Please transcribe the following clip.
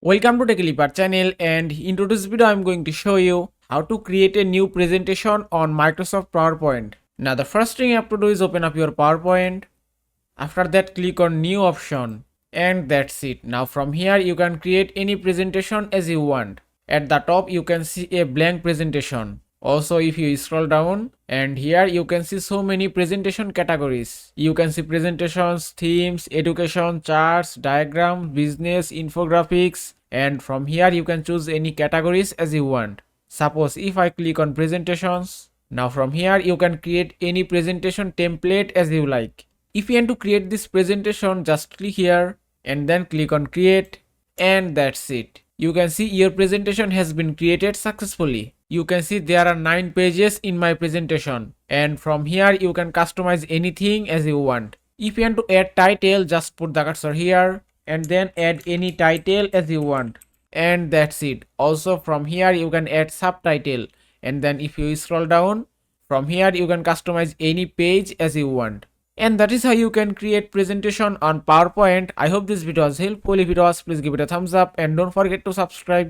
Welcome to TechLeaper channel, and in today's video I'm going to show you how to create a new presentation on Microsoft PowerPoint. Now the first thing you have to do is open up your PowerPoint. After that click on new option and that's it. Now from here you can create any presentation as you want. At the top you can see a blank presentation. Also if you scroll down and here you can see so many presentation categories. You can see presentations, themes, education, charts, diagrams, business, infographics, and from here you can choose any categories as you want. Suppose if I click on presentations, now from here you can create any presentation template as you like. If you want to create this presentation, just click here and then click on create and that's it. You can see your presentation has been created successfully. You can see there are 9 pages in my presentation and from here you can customize anything as you want. If you want to add title, just put the cursor here and then add any title as you want and that's it. Also from here you can add subtitle and then if you scroll down, from here you can customize any page as you want. And that is how you can create presentation on PowerPoint. I hope this video was helpful. If it was, please give it a thumbs up and don't forget to subscribe.